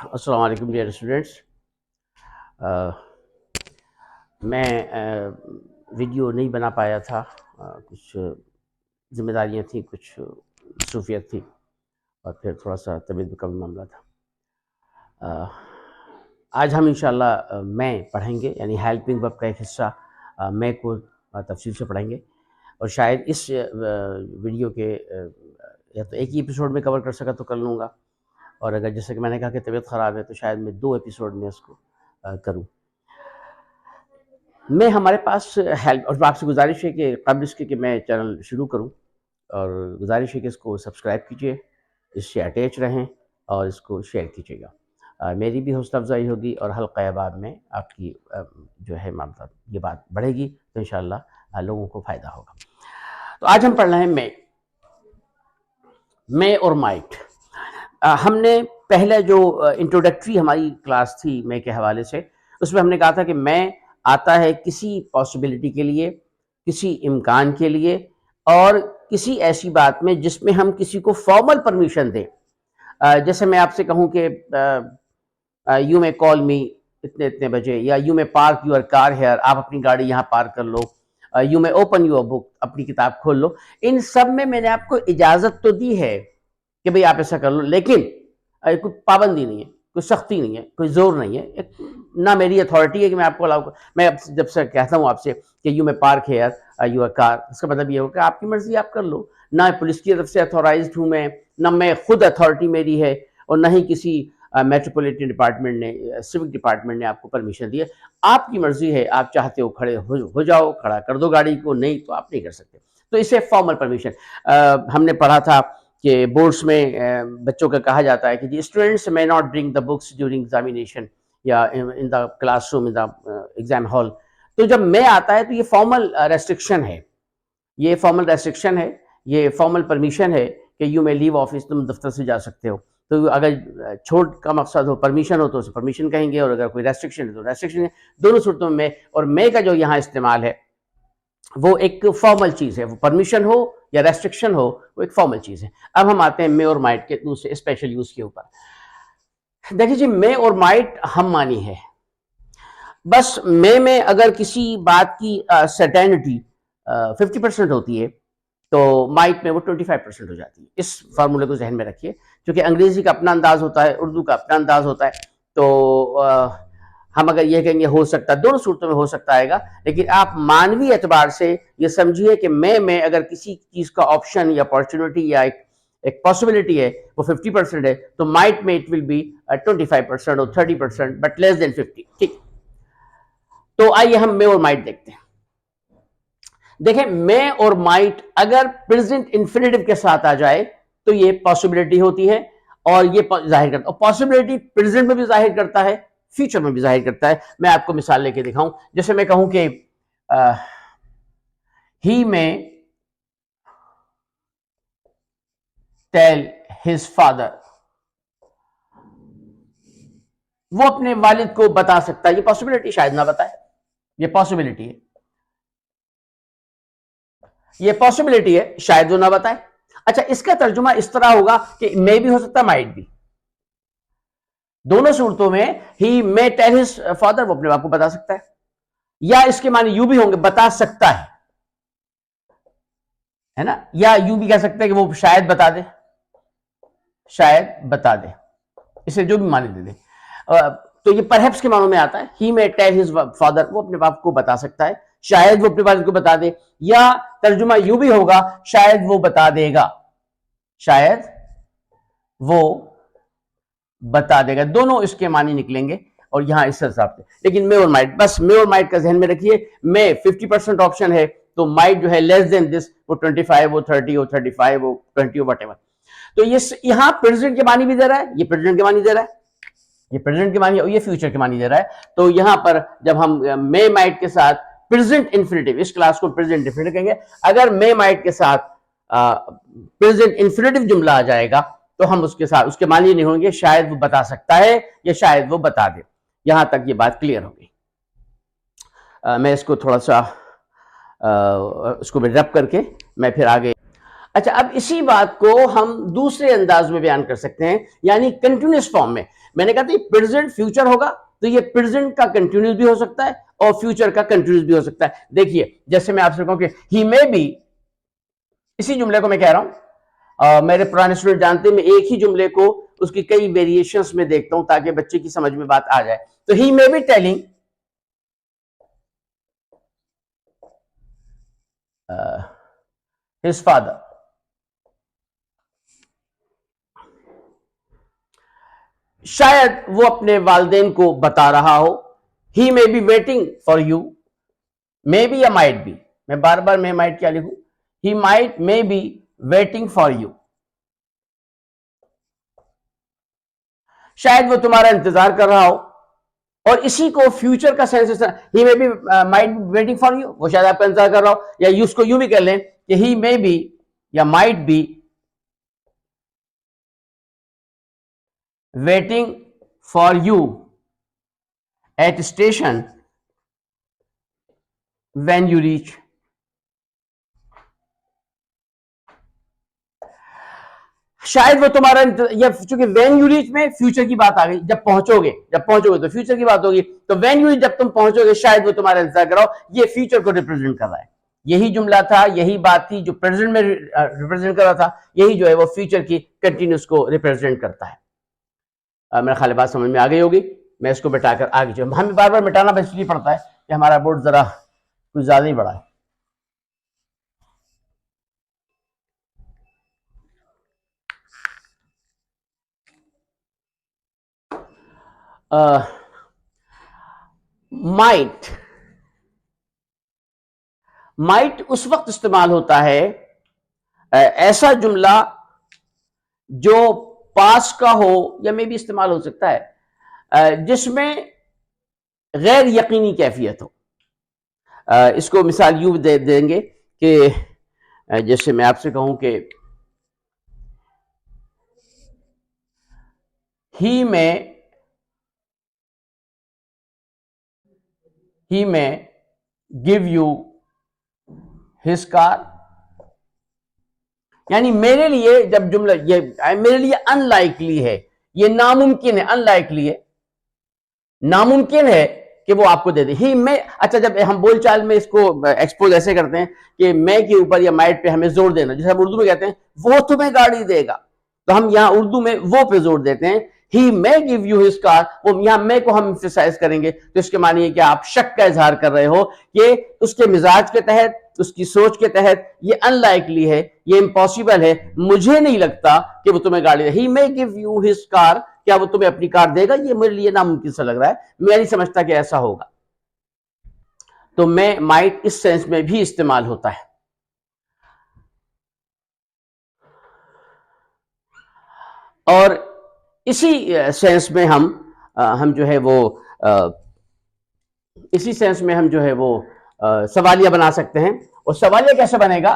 अस्सलाम वालेकुम dear students. मैं वीडियो नहीं बना पाया था। कुछ ज़िम्मेदारियाँ थी, कुछ मसरूफ़ियत थी और फिर थोड़ा-सा तबीयत का भी मामला था। अ, आज हम इंशाअल्लाह मैं पढ़ेंगे, यानी हेल्पिंग वर्ब का एक हिस्सा मैं को तफ़सील से पढ़ेंगे और शायद इस वीडियो के या तो एक ही एपिसोड में कवर कर सका तो कर लूँगा, और अगर जैसे कि मैंने कहा कि तबीयत ख़राब है तो शायद मैं 2 एपिसोड में इसको करूँ। मैं हमारे पास हेल्प और आपसे गुज़ारिश है कि क़ब्ल इसके कि मैं चैनल शुरू करूँ, और गुज़ारिश है कि इसको सब्सक्राइब कीजिए, इससे अटैच रहें और इसको शेयर कीजिएगा। मेरी भी हौसला अफ़ज़ाई होगी और हल्क़ा अहबाब में आपकी जो है मामला ये बात बढ़ेगी तो इंशाअल्लाह लोगों को फ़ायदा होगा। तो आज हम पढ़ रहे हैं मैं और माइट। हमने पहले जो इंट्रोडक्टरी हमारी क्लास थी मैं के हवाले से, उसमें हमने कहा था कि मैं आता है किसी पॉसिबिलिटी के लिए, किसी इम्कान के लिए और किसी ऐसी बात में जिसमें हम किसी को फॉर्मल परमिशन दें। जैसे मैं आपसे कहूँ कि यू मे कॉल मी इतने इतने बजे, या you may park your car here, आप अपनी गाड़ी यहाँ पार्क कर लो, you may open your book, अपनी किताब खोल लो। इन सब में मैंने आपको इजाज़त तो दी है कि भाई आप ऐसा कर लो, लेकिन कोई पाबंदी नहीं है, कोई सख्ती नहीं है, कोई जोर नहीं है। ना मेरी अथॉरिटी है कि मैं आपको अलाउ, मैं जब से कहता हूँ आपसे कि you may park here your car, इसका मतलब ये हो कि आपकी मर्जी आप कर लो। ना पुलिस की तरफ से अथॉराइज्ड हूँ मैं, ना मैं खुद अथॉरिटी मेरी है, और ना ही किसी मेट्रोपॉलिटन डिपार्टमेंट ने, सिविक डिपार्टमेंट ने आपको परमिशन दी है। आपकी मर्जी है, आप चाहते हो खड़े हो जाओ, खड़ा कर दो गाड़ी को, नहीं तो आप नहीं कर सकते। तो इसे फॉर्मल परमिशन। हमने पढ़ा था कि बोर्ड्स में बच्चों का कहा जाता है कि जी students may not bring the books during examination या in the classroom, in the exam hall. तो जब मैं आता है तो ये फॉर्मल रेस्ट्रिक्शन है, ये फॉर्मल रेस्ट्रिक्शन है, ये फॉर्मल परमिशन है कि यू मे लीव ऑफिस, तुम दफ्तर से जा सकते हो। तो अगर छोट का मकसद हो, परमिशन हो, तो उसे परमिशन कहेंगे, और अगर कोई रेस्ट्रिक्शन है तो रेस्ट्रिक्शन है। दोनों सूरतों में और मे का जो यहाँ इस्तेमाल है वो एक फॉर्मल चीज़ है, वो परमिशन हो या रेस्ट्रिक्शन हो, वो एक फॉर्मल चीज़ है। अब हम आते हैं मे और माइट के दूसरे स्पेशल यूज़ के ऊपर। देखिए जी, मे और माइट हम मानी है। बस मे में अगर किसी बात की सर्टेनिटी 50% होती है तो माइट में वो 25% हो जाती है। इस फार्मूले को जहन में रखिए, क्योंकि अंग्रेजी का अपना अंदाज होता है, उर्दू का अपना अंदाज होता है। तो हम अगर ये कहेंगे हो सकता है, दोनों सूरतों में हो सकता आएगा, लेकिन आप मानवीय एतबार से ये समझिए कि मैं में अगर किसी चीज का ऑप्शन या अपॉर्चुनिटी या एक पॉसिबिलिटी है वो 50% है, तो माइट में इट विल बी 25% और 30%, बट लेस देन 50। ठीक, तो आइए हम मे और माइट देखते हैं। देखें, मे और माइट अगर प्रेजेंट इंफिनिटिव के साथ आ जाए तो ये पॉसिबिलिटी होती है, और ये जाहिर करता है, पॉसिबिलिटी प्रेजेंट में भी जाहिर करता है, फ्यूचर में भी जाहिर करता है। मैं आपको मिसाल लेके दिखाऊं, जैसे मैं कहूं कि ही में टेल हिज फादर, वो अपने वालिद को बता सकता है। ये पॉसिबिलिटी, शायद ना बताए, ये पॉसिबिलिटी है, ये पॉसिबिलिटी है, शायद वो ना बताए। अच्छा, इसका तर्जुमा इस तरह होगा कि मे भी हो सकता है, माइट भी। दोनों सूरतों में ही मे टेल हिज फादर, वो अपने बाप को बता सकता है, या इसके माने यू भी होंगे, बता सकता है ना, या यू भी कह सकते हैं कि वो शायद बता दे, शायद बता दे, इसे जो भी माने दे दे। तो ये परहैप्स के मानों में आता है। He may tell his father, वो अपने बाप को बता सकता है, शायद वो अपने वालिद को बता दे, या तर्जुमा यू भी होगा, शायद वो बता देगा, शायद वो बता देगा। दोनों इसके मानी निकलेंगे और यहां इस हिसाब से। लेकिन मे और माइट, बस मे और माइट का ध्यान में रखिए। मे 50% ऑप्शन है, तो माइट जो है लेस देन दिस, वो 25 हो, 30 हो, 35 हो, 20 हो, वटेवर। तो ये यहां प्रेजेंट के मानी भी दे रहा है, ये प्रेजेंट के मानी दे रहा है, ये प्रेजेंट के मानी और ये फ्यूचर के मानी दे रहा है। तो यहां पर जब हम मे माइट के साथ प्रेजेंट इंफिनिटिव, इस क्लास को प्रेजेंट इंफिनिटिव कहेंगे। अगर मे माइट के साथ प्रेजेंट इंफिनिटिव जुमला आ जाएगा तो हम उसके साथ उसके मानी नहीं होंगे, शायद वो बता सकता है या शायद वो बता दे। यहां तक ये बात क्लियर होगी। मैं इसको थोड़ा सा इसको रब करके मैं फिर आगे। अच्छा, अब इसी बात को हम दूसरे अंदाज में बयान कर सकते हैं, यानी कंटिन्यूस फॉर्म में। मैंने कहा था प्रेजेंट फ्यूचर होगा, तो ये प्रेजेंट का कंटिन्यूस भी हो सकता है और फ्यूचर का कंटिन्यूस भी हो सकता है। देखिए, जैसे मैं आपसे कहूं कि ही मे बी, इसी जुमले को मैं कह रहा हूं, मेरे पुराने स्टूडेंट जानते हैं, मैं एक ही जुमले को उसकी कई वेरिएशंस में देखता हूं ताकि बच्चे की समझ में बात आ जाए। तो he may be telling his father, शायद वो अपने वालदेन को बता रहा हो। He may be waiting for you, may be या माइट बी, मैं बार बार मे माइट क्या लिखूं, he might may be waiting for you, शायद वो तुम्हारा इंतजार कर रहा हो। और इसी को फ्यूचर का sense, he may be might be waiting for you, वो शायद आपका इंतजार कर रहा हो। या उसको यूं भी कह लें कि ही मे बी या might be waiting for you at station when you reach. शायद वो तुम्हारा, या चूंकि व्हेन यू रीच में फ्यूचर की बात आ गई, जब पहुंचोगे, जब पहुंचोगे तो फ्यूचर की बात होगी। तो व्हेन यू रीच, जब तुम पहुंचोगे, शायद वो तुम्हारा इंतजार कराओ, ये फ्यूचर को रिप्रेजेंट कर रहा है। यही जुमला था, यही बात थी जो प्रेजेंट में रिप्रेजेंट कर रहा था, यही जो है वो फ्यूचर की कंटिन्यूस को रिप्रेजेंट करता है। मेरा ख्याल बात समझ में आ गई होगी। मैं इसको मिटाकर आगे जो हमें बार बार मिटाना बस इसलिए पड़ता है कि हमारा बोर्ड जरा कुछ ज्यादा ही बड़ा है। माइट, माइट उस वक्त इस्तेमाल होता है, ऐसा जुमला जो पास का हो, या में भी इस्तेमाल हो सकता है जिसमें गैर यकीनी कैफियत हो। इसको मिसाल यूं दे देंगे कि जैसे मैं आपसे कहूं कि ही में गिव यू हिज कार, यानी मेरे लिए, जब जुमला ये मेरे लिए अनलाइकली है, ये नामुमकिन है, अनलाइकली है, नामुमकिन है कि वो आपको दे दे। ही मैं, अच्छा, जब हम बोलचाल में इसको एक्सपोज ऐसे करते हैं कि मैं के ऊपर या माइट पे हमें जोर देना, जैसे हम उर्दू में कहते हैं वो तुम्हें गाड़ी देगा, तो हम यहाँ उर्दू में वो पे जोर देते हैं। He may give you his car, वो यहाँ मैं को हम एम्फसाइज करेंगे, तो इसके मानिए कि आप शक का इजहार कर रहे हो कि उसके मिजाज के तहत, उसकी सोच के तहत ये अनलाइकली है, ये इम्पॉसिबल है, मुझे नहीं लगता कि वो तुम्हें गाड़ी दे। He may give you his car, क्या वो तुम्हें अपनी कार देगा, ये मेरे लिए नामुमकिन सा लग रहा है, मैं नहीं समझता कि ऐसा होगा। तो मैं माइट इस सेंस में भी इस्तेमाल होता है। और इसी सेंस में हम जो है वो इसी सेंस में हम जो है वो सवालिया बना सकते हैं। और सवालिया कैसे बनेगा?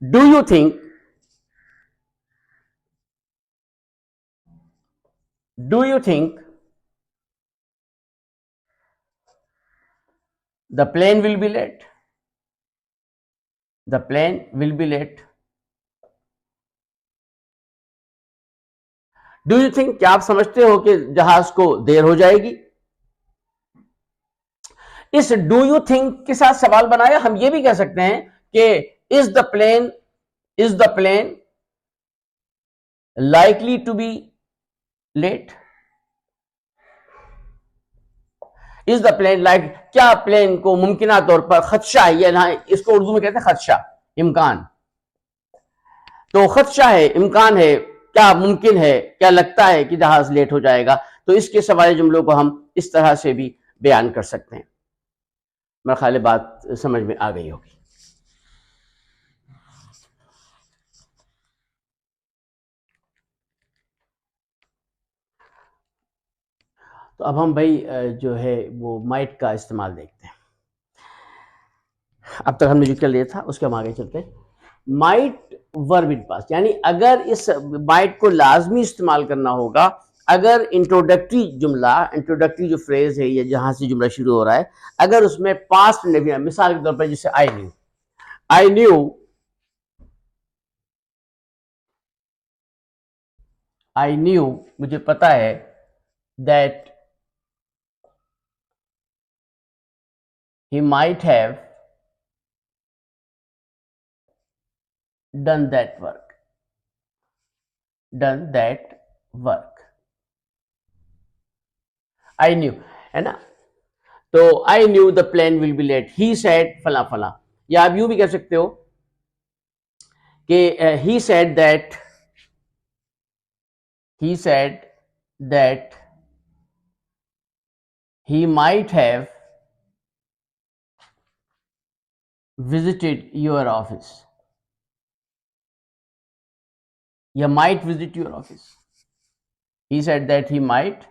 Do you think, do you think the plane will be late, the plane will be late. Do you think, क्या आप समझते हो कि जहाज को देर हो जाएगी? इस डू यू थिंक के साथ सवाल बनाया। हम ये भी कह सकते हैं कि is the plane likely to be late, is the plane like, क्या प्लेन को मुमकिन तौर पर खदशा है, या ना, इसको उर्दू में कहते हैं खदशा, इम्कान। तो खदशा है, इम्कान है, क्या मुमकिन है, क्या लगता है कि जहाज लेट हो जाएगा। तो इसके सवाल जुमलों को हम इस तरह से भी बयान कर सकते हैं। मेरा ख्याल बात समझ में आ गई होगी। तो अब हम भाई जो है वो माइट का इस्तेमाल देखते हैं। अब तक हमने जो कर लिया था उसके हम आगे चलते हैं। माइट वर्ब इन पास्ट, यानी अगर इस माइट को लाजमी इस्तेमाल करना होगा अगर इंट्रोडक्टरी जो फ्रेज है या जहां से जुमला शुरू हो रहा है, अगर उसमें पास्ट इंडेफिनिट, मिसाल के तौर पर जैसे आई न्यू मुझे पता है, that he might have done that work, I knew, है ना। तो I knew the plane will be late, he said फला फला। या आप यूं भी कह सकते हो कि he said that he might have visited your office, या might visit your office. He said that he might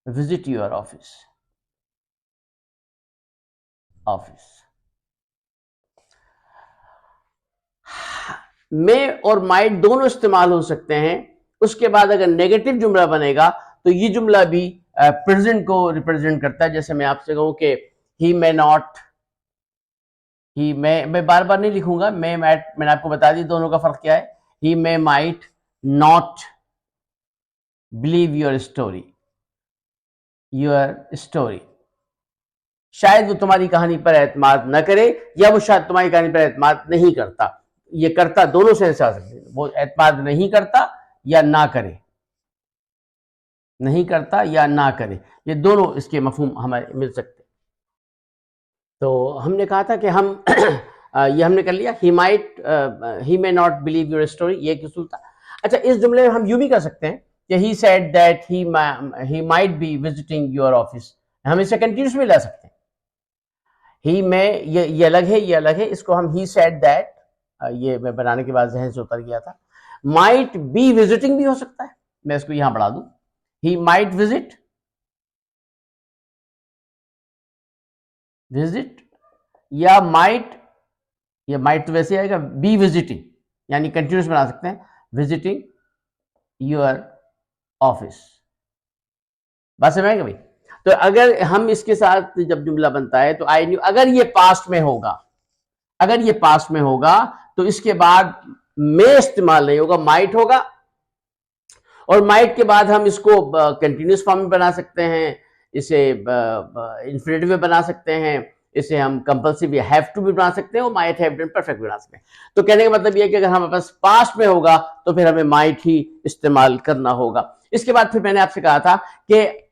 visit your office. में और माइट दोनों इस्तेमाल हो सकते हैं। उसके बाद अगर नेगेटिव जुमला बनेगा तो ये जुमला भी प्रेजेंट को रिप्रेजेंट करता है। जैसे मैं आपसे कहूं कि ही मे नॉट, ही मैं बार बार नहीं लिखूंगा, मैंने आपको बता दी दोनों का फर्क क्या है। He may might not believe your story, शायद वो तुम्हारी कहानी पर एतमाद न करे, या वो शायद तुम्हारी कहानी पर एतमाद नहीं करता। ये करता दोनों सेंस आ सकते हैं, वो एतमाद नहीं करता या ना करे, ये दोनों इसके मफहूम हमें मिल सकते हैं। तो हमने कहा था कि हम ये हमने कर लिया, he may not believe your story, ये एक उसूल था। अच्छा, इस जुमले में हम यूं भी कर सकते हैं कि he said that he might be visiting your office, हम इसे कंटिन्यूस में ला सकते हैं। ही में ये अलग है, इसको हम ही सेड दैट, ये मैं बनाने के बाद जहन से उतर गया था। माइट बी विजिटिंग भी हो सकता है, मैं इसको यहां बढ़ा दूं, ही माइट विजिट, या माइट तो वैसे आएगा, बी विजिटिंग, यानी कंटिन्यूस बना सकते हैं, विजिटिंग योर ऑफिस। बात समझ आएगा भाई। तो अगर हम इसके साथ जब जुमला बनता है तो आई न्यू, अगर ये पास्ट में होगा तो इसके बाद में इस्तेमाल नहीं होगा, माइट होगा। और माइट के बाद हम इसको कंटिन्यूस फॉर्म में बना सकते हैं, इसे इन्फिनेटिव में बना सकते हैं, इसे हम कंपल्सिव या हैव टू भी बना सकते हैं, और माइट हैव डन परफेक्ट बना सकते हैं। तो कहने का मतलब यह कि अगर हमारे पास पास्ट में होगा तो फिर हमें माइट ही इस्तेमाल करना होगा। इसके बाद फिर मैंने आपसे कहा था कि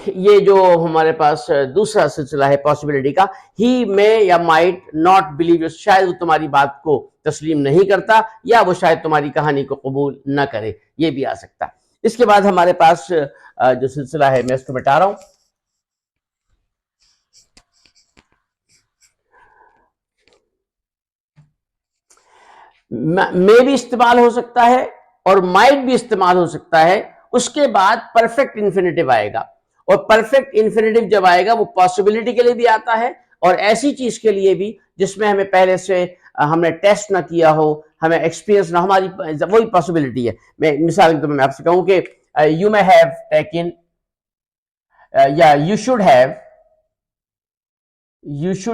ये जो हमारे पास दूसरा सिलसिला है पॉसिबिलिटी का, ही मे या माइट नॉट बिलीव, शायद वो तुम्हारी बात को तस्लीम नहीं करता, या वो शायद तुम्हारी कहानी को कबूल न करे, ये भी आ सकता है। इसके बाद हमारे पास जो सिलसिला है, मैं इसको मिटा रहा हूं, मे भी इस्तेमाल हो सकता है और माइट भी इस्तेमाल हो सकता है। उसके बाद परफेक्ट इंफिनिटिव आएगा, और परफेक्ट इंफिनिटिव जब आएगा वो पॉसिबिलिटी के लिए भी आता है और ऐसी चीज के लिए भी जिसमें हमें पहले से हमने टेस्ट ना किया हो, हमें एक्सपीरियंस ना, हमारी वही पॉसिबिलिटी है। मैं मिसाल के तौर पर मैं आपसे कहूं कि यू मे हैव टेकन, या you should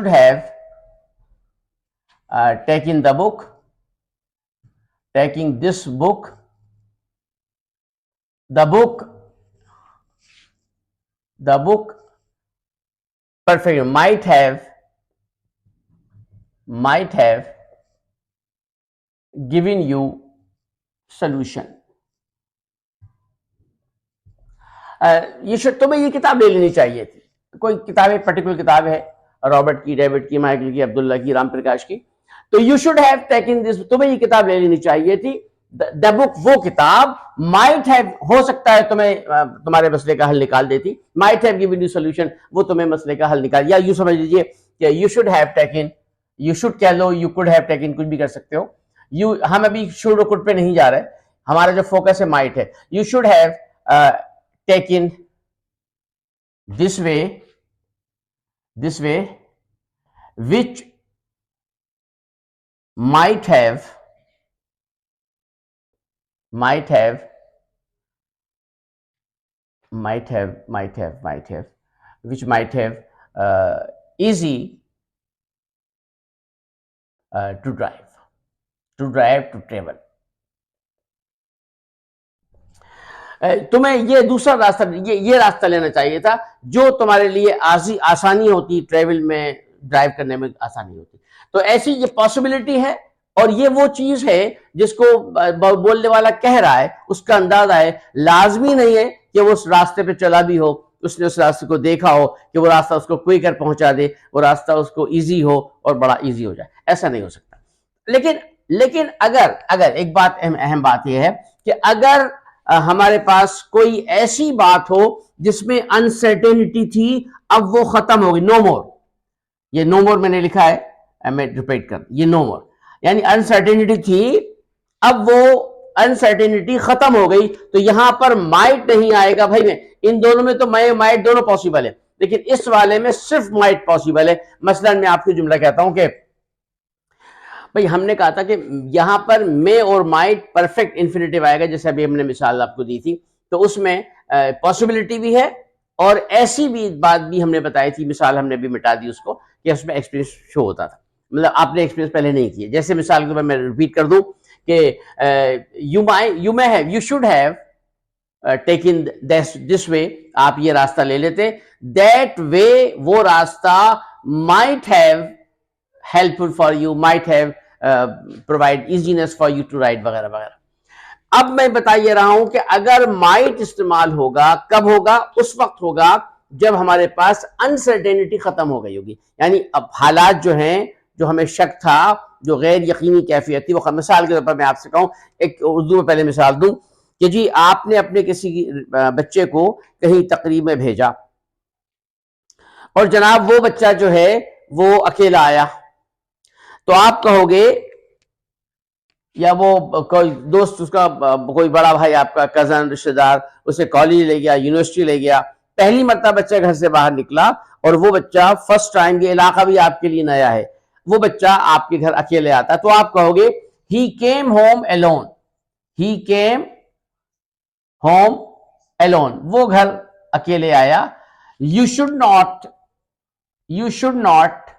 have taken the book, taking this book, the book perfect, might have given you solution. ये तुम्हें ये किताब ले लेनी चाहिए थी, कोई किताब, एक पर्टिकुलर किताब है, रॉबर्ट की, डेविड की, माइकल की, अब्दुल्ला की, राम प्रकाश की, तो you should have taken this, तुम्हें ये किताब ले लेनी चाहिए थी। द बुक, वो किताब, माइट हैव, हो सकता है तुम्हें तुम्हारे मसले का हल निकाल देती, might have given you solution, वो तुम्हें मसले का हल निकाल, या यू समझ लीजिए कि you should have taken, you should कह लो, यू कुड हैव टेकन, कुछ भी कर सकते हो। हम अभी शुड और कुड पे नहीं जा रहे, हमारा जो फोकस है माइट है। You should have taken this way, which might have might have, which might have easy to drive, to travel. तुम्हें ये दूसरा रास्ता, ये रास्ता लेना चाहिए था जो तुम्हारे लिए आसानी होती, ट्रेवल में, ड्राइव करने में आसानी होती. तो ऐसी ये पॉसिबिलिटी है, और ये वो चीज है जिसको बोलने वाला कह रहा है, उसका अंदाजा है. लाजमी नहीं है कि वो उस रास्ते पे चला भी हो, उसने उस रास्ते को देखा हो कि वो रास्ता उसको क्विकर पहुंचा दे, वो रास्ता उसको इजी हो और बड़ा इजी हो जाए. ऐसा नहीं हो सकता. लेकिन अगर एक बात, अहम बात यह है कि अगर हमारे पास कोई ऐसी बात हो जिसमें अनसर्टेनिटी थी, अब वो खत्म हो गई, नो मोर. ये नो मोर मैंने लिखा है, मैं रिपीट कर, ये नो मोर यानी अनसर्टेनिटी थी, अब वो अनसर्टेनिटी खत्म हो गई, तो यहां पर माइट नहीं आएगा. भाई मैं इन दोनों में तो माइट दोनों पॉसिबल है, लेकिन इस वाले में सिर्फ माइट पॉसिबल है. मसलन मैं आपको जुमला कहता हूं कि भाई हमने कहा था कि यहां पर मे और माइट परफेक्ट इंफिनिटिव आएगा, जैसे अभी हमने मिसाल आपको दी थी, तो उसमें पॉसिबिलिटी भी है, और ऐसी भी बात भी हमने बताई थी, मिसाल हमने भी मिटा दी उसको, कि उसमें एक्सपीरियंस शो होता था. मतलब आपने एक्सपीरियंस पहले नहीं किया. जैसे मिसाल के तौर पर मैं रिपीट कर दूं कि you should have taken this way, आप ये रास्ता ले लेते. दैट वे, वो रास्ता, might have helpful for you, might have provide easiness for you to ride, वगैरह वगैरह. अब मैं बता ये रहा हूं कि अगर माइट इस्तेमाल होगा, कब होगा? उस वक्त होगा जब हमारे पास अनसर्टेनिटी खत्म हो गई होगी. यानी अब हालात जो हैं, जो हमें शक था, जो गैर यकीनी कैफियत थी, वो मिसाल के तौर पर मैं आपसे कहूं, एक उर्दू में पहले मिसाल दूं कि जी आपने अपने किसी बच्चे को कहीं तकरीब में भेजा, और जनाब वो बच्चा जो है वो अकेला आया, तो आप कहोगे, या वो कोई दोस्त उसका, कोई बड़ा भाई आपका, कजन, रिश्तेदार उसे कॉलेज ले गया, यूनिवर्सिटी ले गया, पहली मरतबा बच्चा घर से बाहर निकला, और वो बच्चा फर्स्ट टाइम, ये इलाका भी आपके लिए नया है, वो बच्चा आपके घर अकेले आता, तो आप कहोगे ही केम होम एलोन, ही केम होम एलोन, वो घर अकेले आया. You should not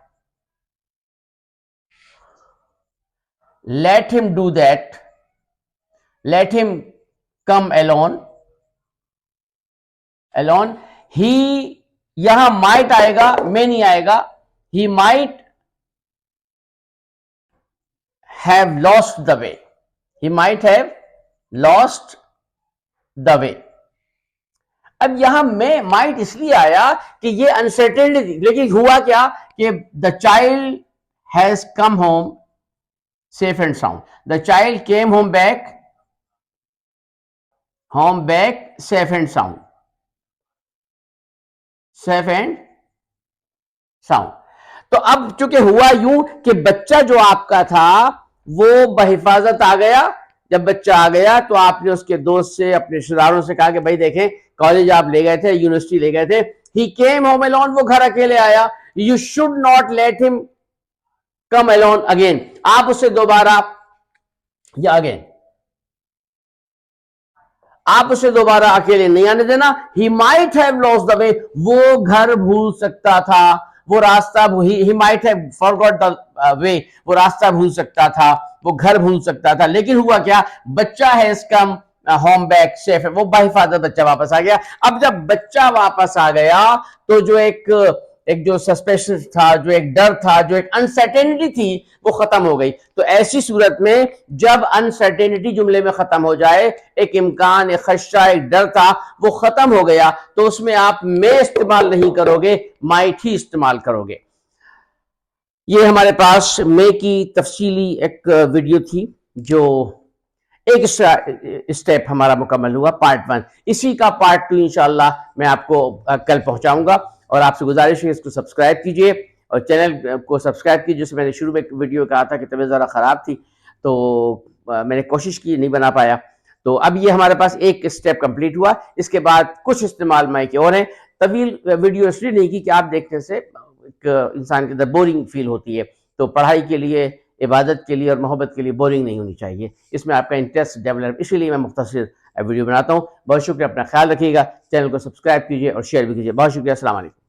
let him do that, let him come alone. He, यहां might आएगा, may नहीं आएगा. He might have lost the way, he might have lost the way. अब यहां में माइट इसलिए आया कि ये अनसर्टेनिटी, लेकिन हुआ क्या कि the child has come home safe and sound. The child came home back safe and sound. तो अब चूंकि हुआ यूं कि बच्चा जो आपका था वो बहिफाजत आ गया. जब बच्चा आ गया तो आपने उसके दोस्त से, अपने रिश्तेदारों से कहा कि भाई देखें, कॉलेज आप ले गए थे, यूनिवर्सिटी ले गए थे, ही केम होम अलोन, वो घर अकेले आया. You should not let him come alone again, आप उसे दोबारा, या अगेन, आप उसे दोबारा अकेले नहीं आने देना. ही might have lost the way, वो घर भूल सकता था, वो रास्ता, ही might have forgot the way, वो रास्ता भूल सकता था, वो घर भूल सकता था. लेकिन हुआ क्या, बच्चा है इसका होम बैक सेफ है, वो बाहिफाजत बच्चा वापस आ गया. अब जब बच्चा वापस आ गया तो जो एक जो सस्पेशन था, जो एक डर था, जो एक अनसर्टेनिटी थी, वो खत्म हो गई. तो ऐसी सूरत में जब अनसर्टेनिटी जुमले में खत्म हो जाए, एक इम्कान, एक खदशा, एक डर था, वो खत्म हो गया, तो उसमें आप में इस्तेमाल नहीं करोगे, माइट ही इस्तेमाल करोगे. ये हमारे पास मे की तफसीली एक वीडियो थी, जो एक स्टेप हमारा मुकम्मल हुआ, पार्ट 1. इसी का पार्ट 2 इंशाअल्लाह मैं आपको कल पहुंचाऊंगा, और आपसे गुजारिश है इसको सब्सक्राइब कीजिए, और चैनल को सब्सक्राइब कीजिए. जैसे मैंने शुरू में वीडियो कहा था कि तबीयत ज़रा ख़राब थी, तो मैंने कोशिश की, नहीं बना पाया. तो अब ये हमारे पास एक स्टेप कंप्लीट हुआ. इसके बाद कुछ इस्तेमाल माई के और हैं. तवील वीडियो इसलिए नहीं की कि आप देखने से एक इंसान के अंदर बोरिंग फील होती है, तो पढ़ाई के लिए, इबादत के लिए और मोहब्बत के लिए बोरिंग नहीं होनी चाहिए. इसमें आपका इंटरेस्ट डेवलप, इसीलिए मैं मुख्तसर वीडियो बनाता हूँ। बहुत शुक्रिया, अपना ख्याल रखिएगा, चैनल को सब्सक्राइब कीजिए और शेयर भी कीजिए। बहुत शुक्रिया, अस्सलाम वालेकुम।